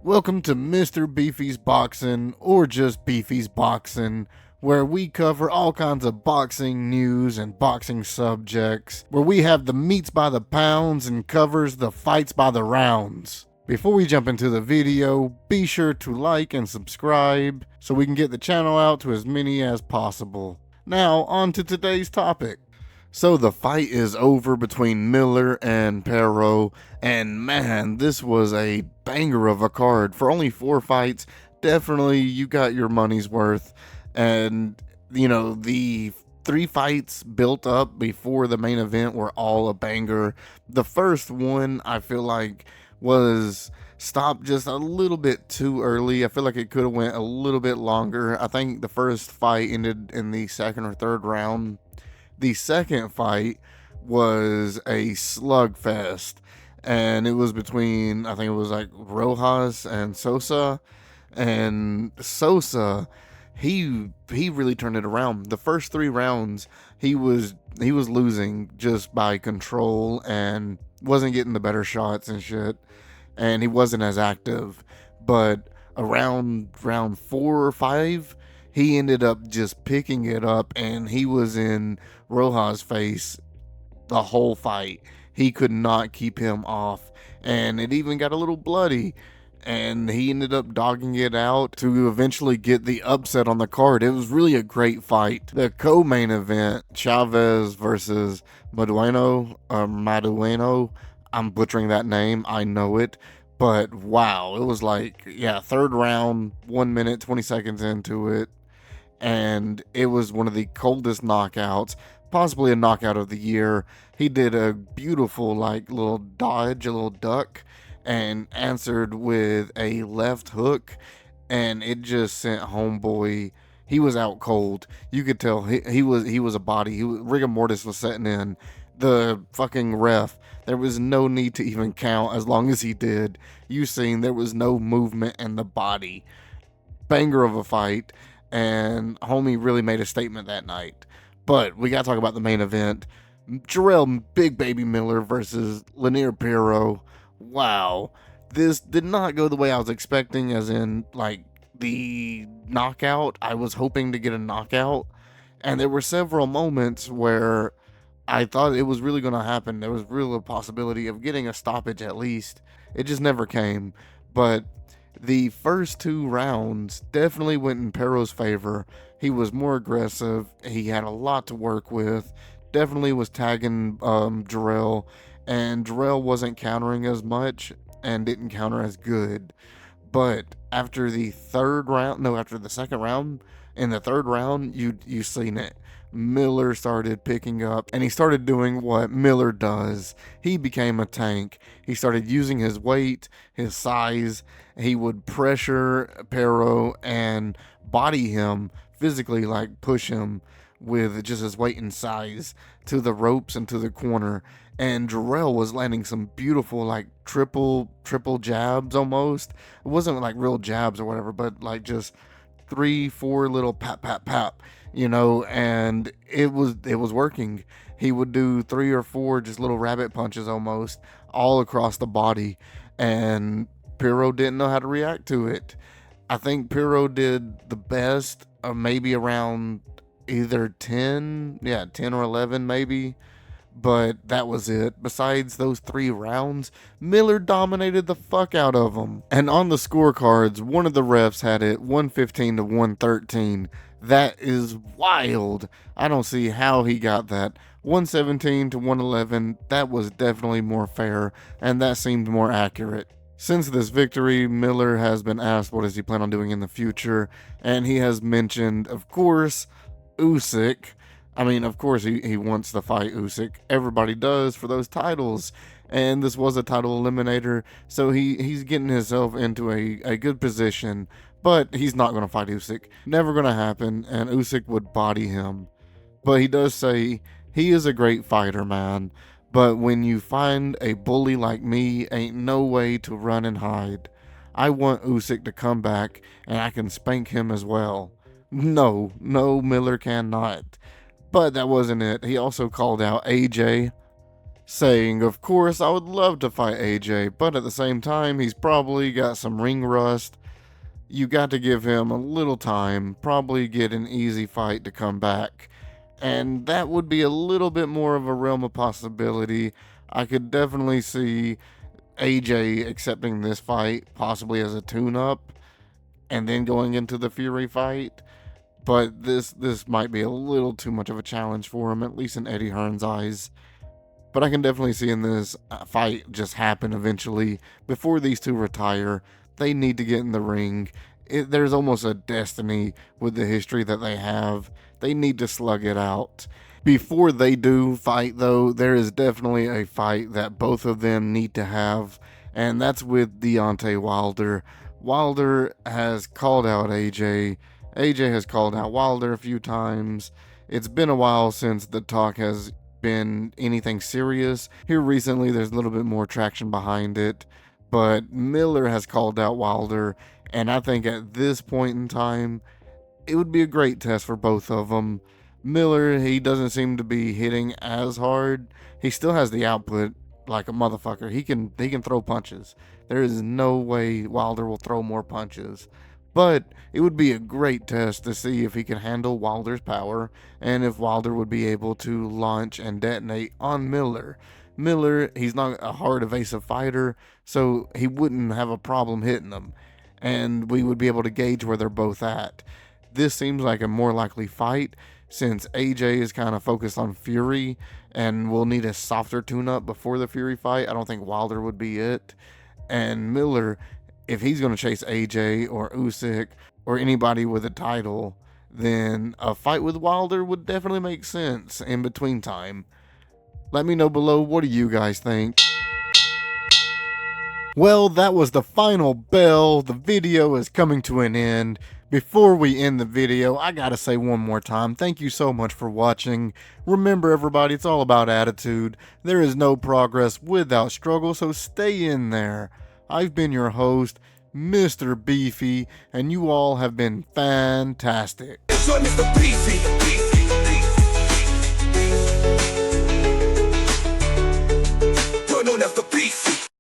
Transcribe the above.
Welcome to Mr. Beefy's Boxing, or just Beefy's Boxing, where we cover all kinds of boxing news and boxing subjects, where we have the meats by the pounds and covers the fights by the rounds. Before we jump into the video, be sure to like and subscribe so we can get the channel out to as many as possible. Now, on to today's topic. So the fight is over between Miller and Perro, and man, this was a banger of a card. For only 4 fights, definitely you got your money's worth. And, you know, the 3 fights built up before the main event were all a banger. The first one, I feel like, was stopped just a little bit too early. I feel like it could have went a little bit longer. I think the first fight ended in the second or third round. The second fight was a slugfest, and it was between, I think it was like Rojas and Sosa, and Sosa, he really turned it around. The first 3 rounds, he was losing just by control and wasn't getting the better shots and shit, and he wasn't as active. But around round 4 or 5, he ended up just picking it up, and he was in Rojas' face the whole fight. He could not keep him off, and it even got a little bloody, and he ended up dogging it out to eventually get the upset on the card. It was really a great fight. The co-main event, Chavez versus Madueno, I'm butchering that name, I know it. But wow, it was like, yeah, third round, 1 minute, 20 seconds into it. And it was one of the coldest knockouts, possibly a knockout of the year. He did a beautiful, like, little dodge, a little duck, and answered with a left hook. And it just sent homeboy, he was out cold. You could tell he was a body. Rigor mortis was setting in. The fucking ref, there was no need to even count as long as he did. You seen there was no movement in the body. Banger of a fight, and homie really made a statement that night. But we gotta talk about the main event. Jarrell Big Baby Miller versus Lenier Perro. Wow. This did not go the way I was expecting, as in, like, the knockout. I was hoping to get a knockout, and there were several moments where I thought it was really going to happen. There was really a possibility of getting a stoppage at least. It just never came. But the first 2 rounds definitely went in Perro's favor. He was more aggressive. He had a lot to work with. Definitely was tagging Jarrell, and Jarrell wasn't countering as much and didn't counter as good. But after the second round, in the third round, you seen it. Miller started picking up, and he started doing what Miller does. He became a tank. He started using his weight, his size. He would pressure Perro and body him physically, like push him with just his weight and size to the ropes and to the corner. And Jarrell was landing some beautiful, like, triple jabs almost. It wasn't like real jabs or whatever, but like just 3-4 little pap, you know, and it was working. He would do 3 or 4 just little rabbit punches almost all across the body, and Perro didn't know how to react to it. I think Perro did the best of maybe around either 10 or 11 maybe, but that was it. Besides those 3 rounds, Miller dominated the fuck out of them. And on the scorecards, one of the refs had it 115 to 113. That is wild. I don't see how he got that. 117 to 111, that was definitely more fair, and that seemed more accurate. Since this victory, Miller has been asked what does he plan on doing in the future, and he has mentioned, of course, Usyk. I mean, of course, he wants to fight Usyk. Everybody does for those titles. And this was a title eliminator, so he's getting himself into a good position. But he's not going to fight Usyk. Never going to happen, and Usyk would body him. But he does say he is a great fighter, man. But when you find a bully like me, ain't no way to run and hide. I want Usyk to come back, and I can spank him as well. No, Miller cannot. But that wasn't it. He also called out AJ. saying, of course, I would love to fight AJ, but at the same time, he's probably got some ring rust. You got to give him a little time, probably get an easy fight to come back. And that would be a little bit more of a realm of possibility. I could definitely see AJ accepting this fight, possibly as a tune-up, and then going into the Fury fight. But this might be a little too much of a challenge for him, at least in Eddie Hearn's eyes. But I can definitely see in this fight just happen eventually. Before these two retire, they need to get in the ring. There's almost a destiny with the history that they have. They need to slug it out. Before they do fight, though, there is definitely a fight that both of them need to have, and that's with Deontay Wilder. Wilder has called out AJ. AJ has called out Wilder a few times. It's been a while since the talk has been anything serious. Here recently, there's a little bit more traction behind it, but Miller has called out Wilder, and I think at this point in time, it would be a great test for both of them. Miller, he doesn't seem to be hitting as hard. He still has the output like a motherfucker. He can throw punches. There is no way Wilder will throw more punches. But it would be a great test to see if he can handle Wilder's power and if Wilder would be able to launch and detonate on Miller. Miller, he's not a hard evasive fighter, so he wouldn't have a problem hitting him. And we would be able to gauge where they're both at. This seems like a more likely fight since AJ is kind of focused on Fury and will need a softer tune-up before the Fury fight. I don't think Wilder would be it. And Miller, if he's going to chase AJ or Usyk or anybody with a title, then a fight with Wilder would definitely make sense in between time. Let me know below, what do you guys think? Well, that was the final bell. The video is coming to an end. Before we end the video, I gotta say one more time, thank you so much for watching. Remember everybody, it's all about attitude. There is no progress without struggle, so stay in there. I've been your host, Mr. Beefy, and you all have been fantastic. It's Mr. Beefy.